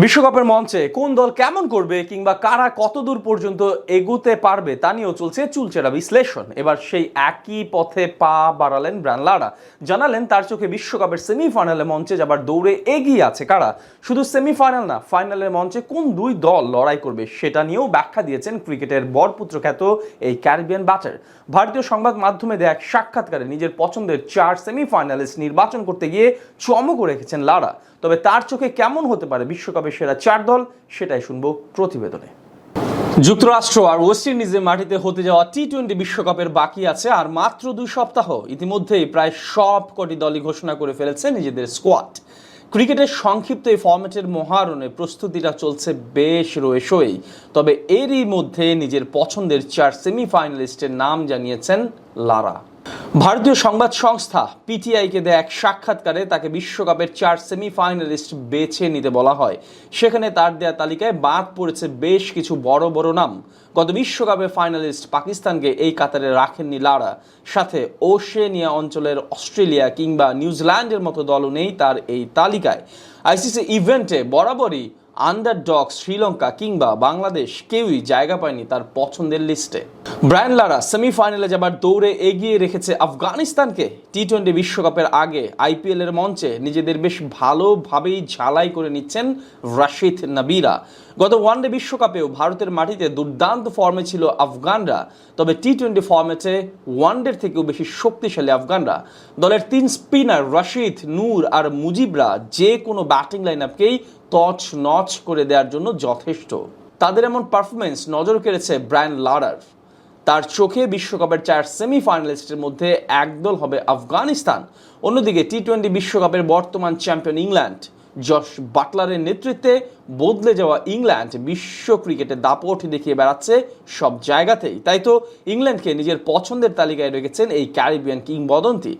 বিশ্বকাপের মঞ্চে কোন দল কেমন করবে কিংবা কারা কতদূর পর্যন্ত এগোতে পারবে তা নিয়েও চলছে চুলচেরা বিশ্লেষণ। এবার সেই একই পথে পা বাড়ালেন ব্রায়ান লারা। জানালেন তার চোখে বিশ্বকাপের সেমিফাইনালে মঞ্চে যাবার দৌড়ে এগিয়ে আছে কারা, শুধু সেমিফাইনাল না, ফাইনালের মঞ্চে কোন দুই দল লড়াই করবে সেটা নিয়েও ব্যাখ্যা দিয়েছেন ক্রিকেটের বরপুত্র খ্যাত এই ক্যারিবিয়ান ব্যাটার। ভারতীয় সংবাদ মাধ্যমে দেয়া এক সাক্ষাৎকারে নিজের পছন্দের 4 সেমিফাইনালিস্ট নির্বাচন করতে গিয়ে চমকও রেখেছেন লারা। তবে তার চোখে কেমন হতে পারে বিশ্বকাপের সেরা 4 দল সেটাই শুনবো প্রতিবেদনে। যুক্তরাষ্ট্র আর ওয়েস্ট ইন্ডিজের মাটিতে হতে যাওয়া টি-20 বিশ্বকাপের বাকি আছে আর মাত্র 2 সপ্তাহ। ইতিমধ্যেই প্রায় সব কটি দলই ঘোষণা করে ফেলেছে নিজেদের স্কোয়াড। ক্রিকেটের সংক্ষিপ্ত এই ফরম্যাটের মহারণে প্রস্তুতিটা চলছে বেশ রয়েসই। তবে এরই মধ্যে নিজের পছন্দের 4 সেমিফাইনালিস্টের নাম জানিয়েছেন লারা। ভারতীয় সংবাদ সংস্থা পিটিআইকে দেয়া এক সাক্ষাৎকারে তাকে বিশ্বকাপের 4 সেমিফাইনালিস্ট বেছে নিতে বলা হয়। সেখানে তার দেয়া তালিকায় বাদ পড়েছে বেশ কিছু বড় বড় নাম। গত বিশ্বকাপের ফাইনালিস্ট পাকিস্তানকে এই কাতারে রাখেননি লারা। সাথে ওশেনিয়া অঞ্চলের অস্ট্রেলিয়া কিংবা নিউজিল্যান্ডের মতো দলও নেই তার এই তালিকায়। আইসিসি ইভেন্টে বরাবরই আন্ডারডগ শ্রীলঙ্কা কিংবা বাংলাদেশ কেউই জায়গা পায়নি তার পছন্দের লিস্টে। ব্রায়ান লারা সেমিফাইনালে যাবার দৌড়ে এগিয়ে রেখেছে আফগানিস্তানকে। টি-20 বিশ্বকাপের আগে আইপিএল এর মঞ্চে নিজেদের বেশ ভালোভাবেই ঝালাই করে নিচ্ছেন রাশিদ নবীরা। গত ওয়ানডে বিশ্বকাপেও ভারতের মাটিতে দুর্দান্ত ফর্মে ছিল আফগানরা। তবে টি-20 ফর্মেটে ওয়ানডের থেকেও বেশি শক্তিশালী আফগানরা। দলের 3 স্পিনার রাশিদ, নূর আর মুজিবরা যে কোনো ব্যাটিং লাইন আপকেই তছ নচ করে দেওয়ার জন্য যথেষ্ট। তাদের এমন পারফরমেন্স নজর কেড়েছে ব্রায়ান লারার। তার চোখে বিশ্বকাপের 4 সেমিফাইনালিস্টের মধ্যে একদল হবে আফগানিস্তান। অন্যদিকে টি-20 বিশ্বকাপের বর্তমান চ্যাম্পিয়ন ইংল্যান্ড। জশ বাটলারের নেতৃত্বে বদলে যাওয়া ইংল্যান্ড বিশ্ব ক্রিকেটে দাপট দেখিয়ে বেড়াচ্ছে সব জায়গাতেই। তাই তো ইংল্যান্ডকে নিজের পছন্দের তালিকায় রেখেছেন এই ক্যারিবিয়ান কিংবদন্তি।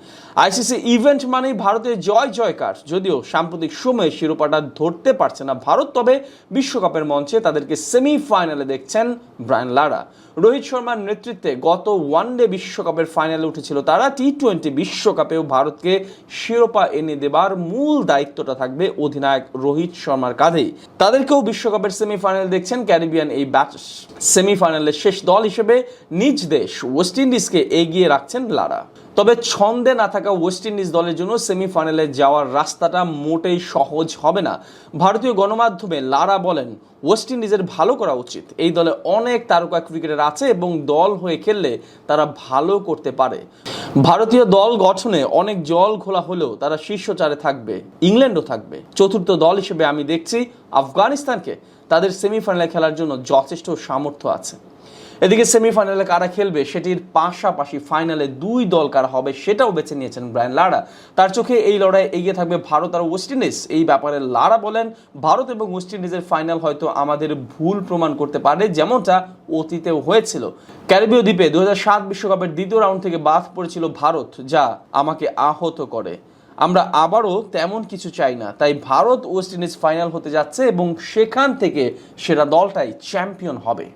আইসিসি ইভেন্ট মানেই ভারতের জয় জয়কার। যদিও সাম্প্রতিক সময়ে শিরোপাটা ধরতে পারছে না ভারত, তবে বিশ্বকাপের মঞ্চে তাদেরকে সেমিফাইনালে দেখছেন ব্রায়ান লারা। রোহিত শর্মার নেতৃত্বে গত ওয়ানডে বিশ্বকাপের ফাইনালে উঠেছিল তারা। টি-20 বিশ্বকাপেও ভারতকে শিরোপা এনে দেবার মূল দায়িত্বটা থাকবে অধিনায়ক রোহিত শর্মার কাঁধেই। তাদেরকেও বিশ্বকাপের সেমিফাইনাল দেখছেন ক্যারিবিয়ান এই ব্যাটার। সেমিফাইনালের শেষ দল হিসেবে নিজ দেশ ওয়েস্ট ইন্ডিজকে এগিয়ে রাখছেন লারা। তবে ছন্দে না থাকা ওয়েস্ট ইন্ডিজ দলের জন্য সেমিফাইনালে যাওয়ার রাস্তাটা মোটেই সহজ হবে না। ভারতীয় গণমাধ্যমে লারা বলেন, ওয়েস্ট ইন্ডিজের ভালো করা উচিত। এই দলে অনেক তারকা ক্রিকেটার আছে এবং দল হয়ে খেললে তারা ভালো করতে পারে। ভারতীয় দল গঠনে অনেক জল ঘোলা হলেও তারা শীর্ষ 4-এ থাকবে, ইংল্যান্ডও থাকবে। চতুর্থ দল হিসেবে আমি দেখছি আফগানিস্তানকে। তাদের সেমিফাইনালে খেলার জন্য যথেষ্ট সামর্থ্য আছে। এদিকে সেমিফাইনালে কারা খেলবে সেটির পাশাপাশি ফাইনালে 2 দল কারা হবে সেটাও বেছে নিয়েছেন ব্রায়ান লারা। তার চোখে এই লড়াইয়ে এগিয়ে থাকবে ভারত আর ওয়েস্ট ইন্ডিজ। এই ব্যাপারে লারা বলেন, ভারত এবং ওয়েস্ট ইন্ডিজের ফাইনাল হয়তো আমাদের ভুল প্রমাণ করতে পারে, যেমনটা অতীতেও হয়েছিল। ক্যারিবীয় দ্বীপে 2007 বিশ্বকাপের দ্বিতীয় রাউন্ড থেকে বাদ পড়েছিল ভারত, যা আমাকে আহত করে। আমরা আবারও তেমন কিছু চাই না। তাই ভারত ওয়েস্ট ইন্ডিজ ফাইনাল হতে যাচ্ছে এবং সেখান থেকে সেরা দলটাই চ্যাম্পিয়ন হবে।